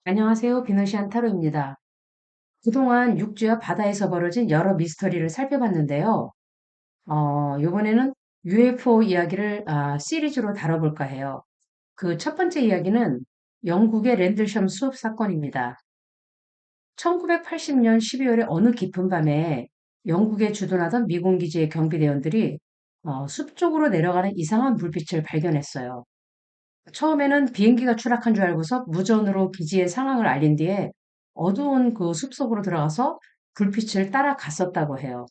안녕하세요. 비너시안 타로입니다. 그동안 육지와 바다에서 벌어진 여러 미스터리를 살펴봤는데요. 이번에는 UFO 이야기를 시리즈로 다뤄볼까 해요. 그 첫 번째 이야기는 영국의 랜들섬 수업 사건입니다. 1980년 12월의 어느 깊은 밤에 영국에 주둔하던 미군 기지의 경비대원들이 숲 쪽으로 내려가는 이상한 불빛을 발견했어요. 처음에는 비행기가 추락한 줄 알고서 무전으로 기지의 상황을 알린 뒤에 어두운 그 숲속으로 들어가서 불빛을 따라갔었다고 해요.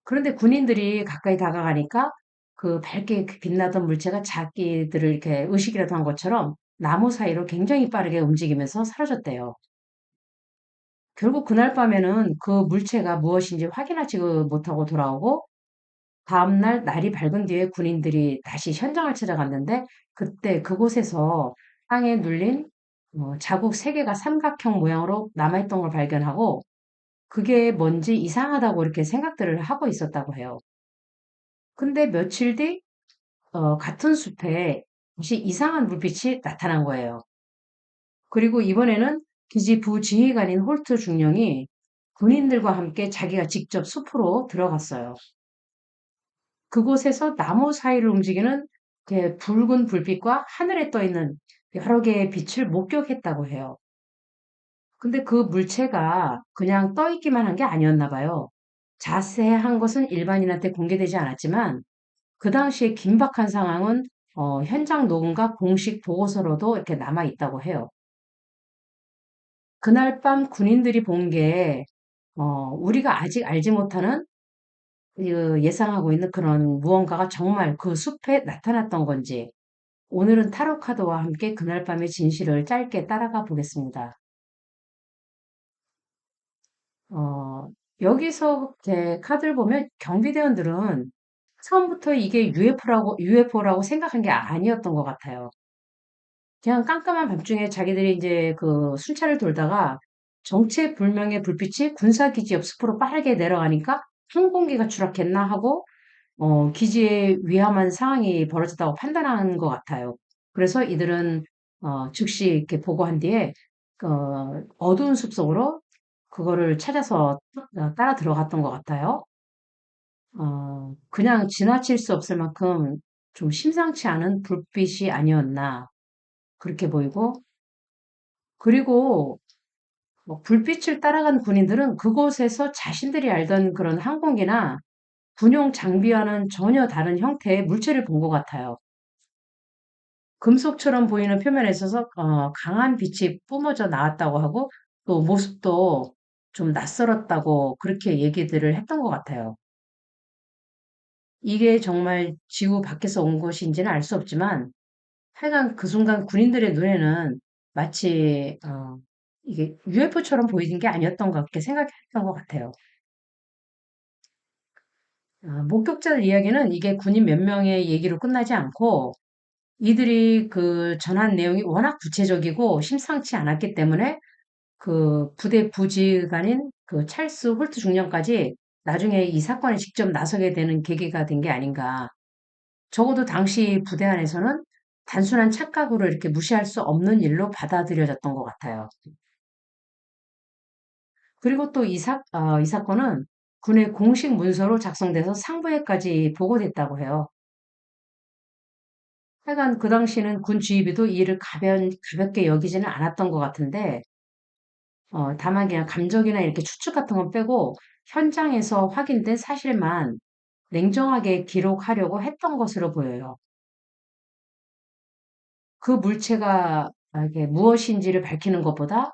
그런데 군인들이 가까이 다가가니까 그 밝게 빛나던 물체가 자기들을 이렇게 의식이라도 한 것처럼 나무 사이로 굉장히 빠르게 움직이면서 사라졌대요. 결국 그날 밤에는 그 물체가 무엇인지 확인하지 못하고 돌아오고 다음날 날이 밝은 뒤에 군인들이 다시 현장을 찾아갔는데 그때 그곳에서 땅에 눌린 자국 세 개가 삼각형 모양으로 남아있던 걸 발견하고 그게 뭔지 이상하다고 이렇게 생각들을 하고 있었다고 해요. 근데 며칠 뒤 같은 숲에 다시 이상한 불빛이 나타난 거예요. 그리고 이번에는 기지 부지휘관인 홀트 중령이 군인들과 함께 자기가 직접 숲으로 들어갔어요. 그곳에서 나무 사이를 움직이는 이렇게 붉은 불빛과 하늘에 떠 있는 여러 개의 빛을 목격했다고 해요. 근데 그 물체가 그냥 떠 있기만 한 게 아니었나 봐요. 자세한 것은 일반인한테 공개되지 않았지만 그 당시에 긴박한 상황은 현장 녹음과 공식 보고서로도 이렇게 남아 있다고 해요. 그날 밤 군인들이 본 게 우리가 아직 알지 못하는 예상하고 있는 그런 무언가가 정말 그 숲에 나타났던 건지 오늘은 타로 카드와 함께 그날 밤의 진실을 짧게 따라가 보겠습니다. 어, 여기서 제 카드를 보면 경비대원들은 처음부터 이게 UFO라고 생각한 게 아니었던 것 같아요. 그냥 깜깜한 밤중에 자기들이 이제 그 순찰을 돌다가 정체불명의 불빛이 군사기지 옆 숲으로 빠르게 내려가니까 항공기가 추락했나 하고 기지에 위험한 상황이 벌어졌다고 판단한 것 같아요. 그래서 이들은 즉시 이렇게 보고한 뒤에 어두운 숲속으로 그거를 찾아서 따라 들어갔던 것 같아요. 그냥 지나칠 수 없을 만큼 좀 심상치 않은 불빛이 아니었나 그렇게 보이고 그리고 뭐 불빛을 따라간 군인들은 그곳에서 자신들이 알던 그런 항공기나 군용 장비와는 전혀 다른 형태의 물체를 본 것 같아요. 금속처럼 보이는 표면에 있어서 강한 빛이 뿜어져 나왔다고 하고 또 모습도 좀 낯설었다고 그렇게 얘기들을 했던 것 같아요. 이게 정말 지구 밖에서 온 것인지는 알 수 없지만 하여간 그 순간 군인들의 눈에는 마치 이게 UFO처럼 보이는 게 아니었던 것 같게 생각했던 것 같아요. 목격자들 이야기는 이게 군인 몇 명의 얘기로 끝나지 않고 이들이 그 전한 내용이 워낙 구체적이고 심상치 않았기 때문에 그 부대 부지관인 그 찰스 홀트 중령까지 나중에 이 사건에 직접 나서게 되는 계기가 된 게 아닌가. 적어도 당시 부대 안에서는 단순한 착각으로 이렇게 무시할 수 없는 일로 받아들여졌던 것 같아요. 그리고 또 이 사건은 군의 공식 문서로 작성돼서 상부에까지 보고됐다고 해요. 하여간 그 당시에는 군 지휘부도 이 일을 가볍게 여기지는 않았던 것 같은데, 다만 그냥 감정이나 이렇게 추측 같은 건 빼고 현장에서 확인된 사실만 냉정하게 기록하려고 했던 것으로 보여요. 그 물체가 이게 무엇인지를 밝히는 것보다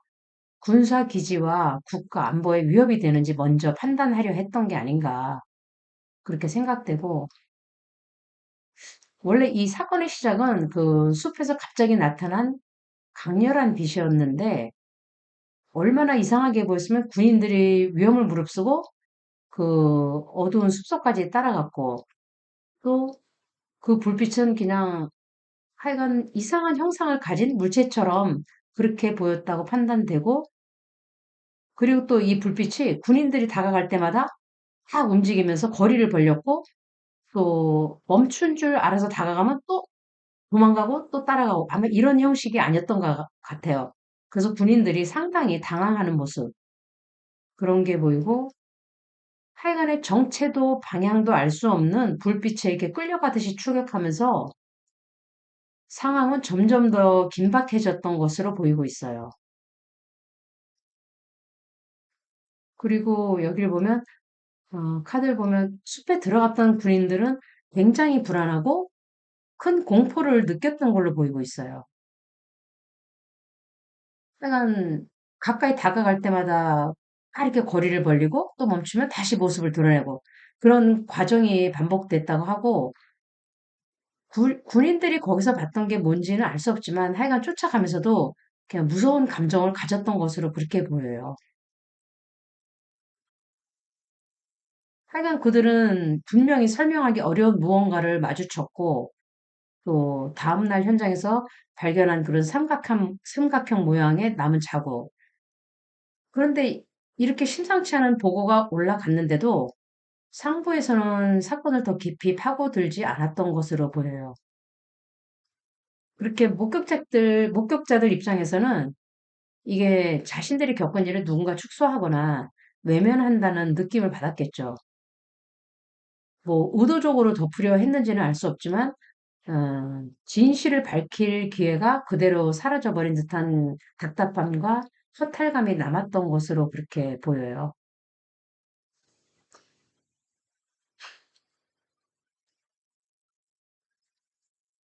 군사 기지와 국가 안보에 위협이 되는지 먼저 판단하려 했던 게 아닌가 그렇게 생각되고 원래 이 사건의 시작은 그 숲에서 갑자기 나타난 강렬한 빛이었는데 얼마나 이상하게 보였으면 군인들이 위험을 무릅쓰고 그 어두운 숲속까지 따라갔고 또 그 불빛은 그냥 하여간 이상한 형상을 가진 물체처럼 그렇게 보였다고 판단되고 그리고 또 이 불빛이 군인들이 다가갈 때마다 탁 움직이면서 거리를 벌렸고 또 멈춘 줄 알아서 다가가면 또 도망가고 또 따라가고 아마 이런 형식이 아니었던 것 같아요. 그래서 군인들이 상당히 당황하는 모습, 그런 게 보이고, 하여간에 정체도 방향도 알 수 없는 불빛에 이렇게 끌려가듯이 추격하면서 상황은 점점 더 긴박해졌던 것으로 보이고 있어요. 그리고 여기를 보면, 카드를 보면 숲에 들어갔던 군인들은 굉장히 불안하고 큰 공포를 느꼈던 걸로 보이고 있어요. 하여간 가까이 다가갈 때마다 막 이렇게 거리를 벌리고 또 멈추면 다시 모습을 드러내고 그런 과정이 반복됐다고 하고 군인들이 거기서 봤던 게 뭔지는 알 수 없지만 하여간 쫓아가면서도 그냥 무서운 감정을 가졌던 것으로 그렇게 보여요. 하여간 그들은 분명히 설명하기 어려운 무언가를 마주쳤고 또 다음날 현장에서 발견한 그런 삼각형 모양의 남은 자국. 그런데 이렇게 심상치 않은 보고가 올라갔는데도 상부에서는 사건을 더 깊이 파고들지 않았던 것으로 보여요. 그렇게 목격자들 입장에서는 이게 자신들이 겪은 일을 누군가 축소하거나 외면한다는 느낌을 받았겠죠. 뭐 의도적으로 덮으려 했는지는 알 수 없지만 진실을 밝힐 기회가 그대로 사라져버린 듯한 답답함과 허탈감이 남았던 것으로 그렇게 보여요.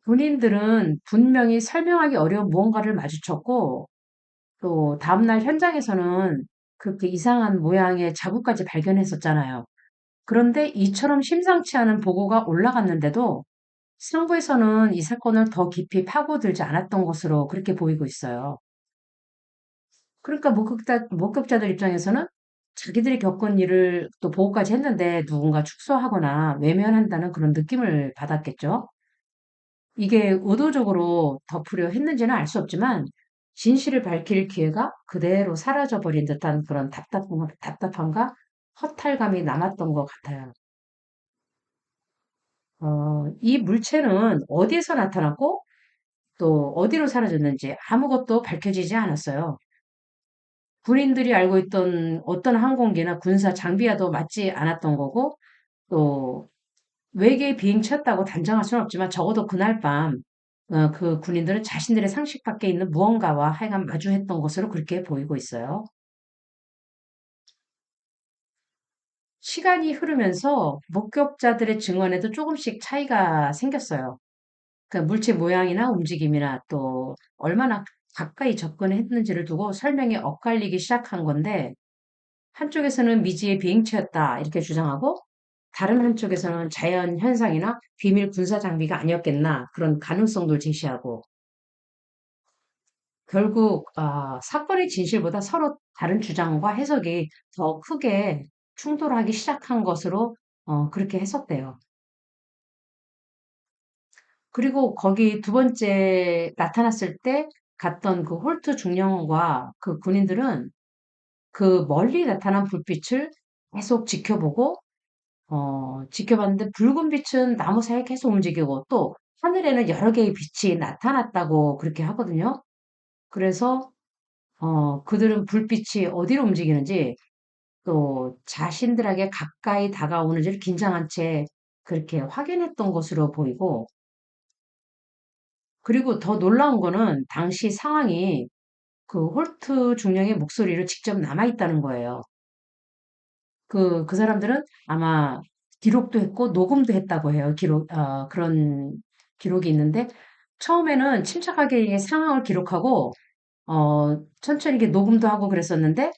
군인들은 분명히 설명하기 어려운 무언가를 마주쳤고, 또 다음날 현장에서는 그렇게 이상한 모양의 자국까지 발견했었잖아요. 그런데 이처럼 심상치 않은 보고가 올라갔는데도 상부에서는 이 사건을 더 깊이 파고들지 않았던 것으로 그렇게 보이고 있어요. 그러니까 목격자들 입장에서는 자기들이 겪은 일을 또 보고까지 했는데 누군가 축소하거나 외면한다는 그런 느낌을 받았겠죠. 이게 의도적으로 덮으려 했는지는 알 수 없지만 진실을 밝힐 기회가 그대로 사라져버린 듯한 그런 답답함과 허탈감이 남았던 것 같아요. 이 물체는 어디에서 나타났고 또 어디로 사라졌는지 아무것도 밝혀지지 않았어요. 군인들이 알고 있던 어떤 항공기나 군사 장비와도 맞지 않았던 거고 또 외계 비행체였다고 단정할 수는 없지만 적어도 그날 밤 그 군인들은 자신들의 상식 밖에 있는 무언가와 하여간 마주했던 것으로 그렇게 보이고 있어요. 시간이 흐르면서 목격자들의 증언에도 조금씩 차이가 생겼어요. 그 물체 모양이나 움직임이나 또 얼마나 가까이 접근했는지를 두고 설명이 엇갈리기 시작한 건데 한쪽에서는 미지의 비행체였다 이렇게 주장하고 다른 한쪽에서는 자연 현상이나 비밀 군사 장비가 아니었겠나 그런 가능성도 제시하고 결국 사건의 진실보다 서로 다른 주장과 해석이 더 크게 충돌하기 시작한 것으로 그렇게 해석돼요. 그리고 거기 두 번째 나타났을 때 갔던 그 홀트 중령과 그 군인들은 그 멀리 나타난 불빛을 계속 지켜보고 지켜봤는데 붉은 빛은 나무 사이에 계속 움직이고 또 하늘에는 여러 개의 빛이 나타났다고 그렇게 하거든요. 그래서 그들은 불빛이 어디로 움직이는지 또 자신들에게 가까이 다가오는지를 긴장한 채 그렇게 확인했던 것으로 보이고 그리고 더 놀라운 거는 당시 상황이 그 홀트 중령의 목소리로 직접 남아있다는 거예요. 그 사람들은 아마 기록도 했고 녹음도 했다고 해요. 그런 기록이 있는데 처음에는 침착하게 이 상황을 기록하고 천천히 이렇게 녹음도 하고 그랬었는데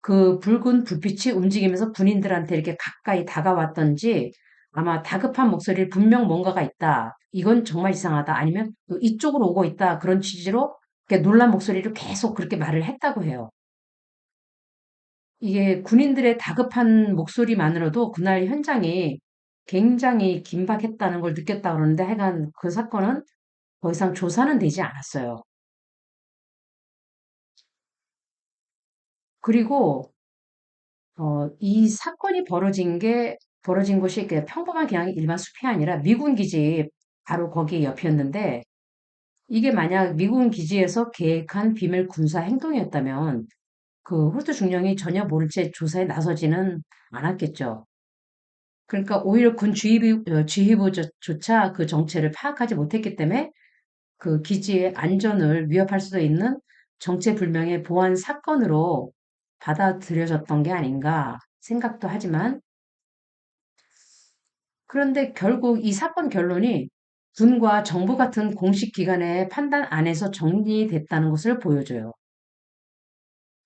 그 붉은 불빛이 움직이면서 군인들한테 이렇게 가까이 다가왔던지 아마 다급한 목소리를 분명 뭔가가 있다. 이건 정말 이상하다. 아니면 또 이쪽으로 오고 있다. 그런 취지로 이렇게 놀란 목소리로 계속 그렇게 말을 했다고 해요. 이게 군인들의 다급한 목소리만으로도 그날 현장이 굉장히 긴박했다는 걸 느꼈다 그러는데 하여간 그 사건은 더 이상 조사는 되지 않았어요. 그리고 이 사건이 벌어진 곳이 그냥 평범한 그냥 일반 숲이 아니라 미군 기지 바로 거기 옆이었는데 이게 만약 미군 기지에서 계획한 비밀 군사 행동이었다면 그 호주 중령이 전혀 모른 채 조사에 나서지는 않았겠죠. 그러니까 오히려 군 지휘부조차 그 정체를 파악하지 못했기 때문에 그 기지의 안전을 위협할 수도 있는 정체불명의 보안 사건으로 받아들여졌던 게 아닌가 생각도 하지만 그런데 결국 이 사건 결론이 군과 정부 같은 공식 기관의 판단 안에서 정리됐다는 것을 보여줘요.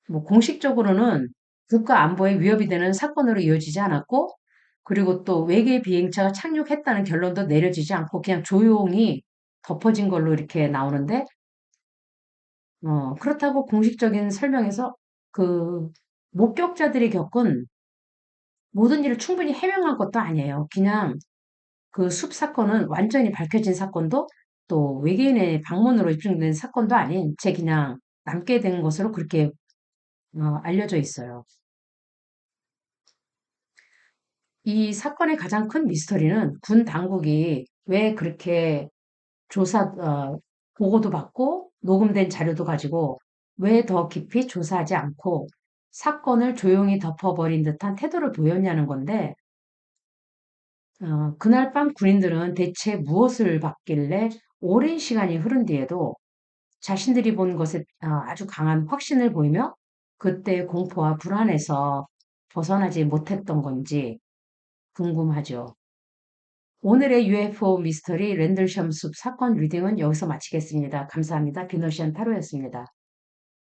뭐 공식적으로는 국가 안보에 위협이 되는 사건으로 이어지지 않았고, 그리고 또 외계 비행차가 착륙했다는 결론도 내려지지 않고 그냥 조용히 덮어진 걸로 이렇게 나오는데, 그렇다고 공식적인 설명에서 그 목격자들이 겪은 모든 일을 충분히 해명한 것도 아니에요. 그냥 그 숲 사건은 완전히 밝혀진 사건도 또 외계인의 방문으로 입증된 사건도 아닌 채 그냥 남게 된 것으로 그렇게 알려져 있어요. 이 사건의 가장 큰 미스터리는 군 당국이 왜 그렇게 보고도 받고 녹음된 자료도 가지고 왜 더 깊이 조사하지 않고 사건을 조용히 덮어버린 듯한 태도를 보였냐는 건데, 그날 밤 군인들은 대체 무엇을 봤길래 오랜 시간이 흐른 뒤에도 자신들이 본 것에 아주 강한 확신을 보이며 그때의 공포와 불안에서 벗어나지 못했던 건지 궁금하죠. 오늘의 UFO 미스터리 랜들섬 숲 사건 리딩은 여기서 마치겠습니다. 감사합니다. 비노시안 타로였습니다.